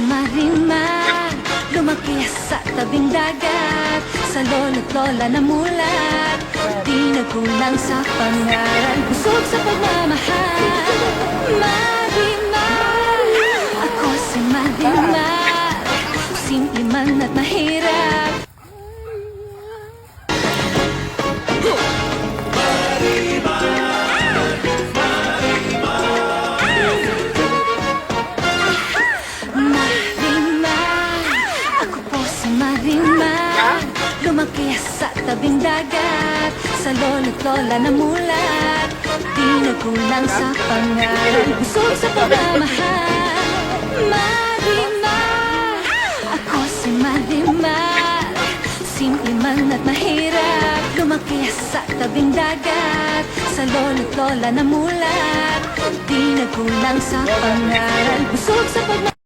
Marimar, lumaki sa tabing dagat, sa lolo't lola na mulat, di nagkulang sa pangaral, busog sa pagmamahal. Marimar, ako si Marimar, simple man at mahirap. Marimar, lumaki sa tabing dagat, sa lolo't lola na mulat, di nagkulang sa pangaral, busog sa pagmamahal. Marimar, ako si Marimar, simple man at mahirap, lumaki sa tabing dagat, sa lolo't lola na mulat, di nagkulang sa pangaral, busog sa pagmamahal.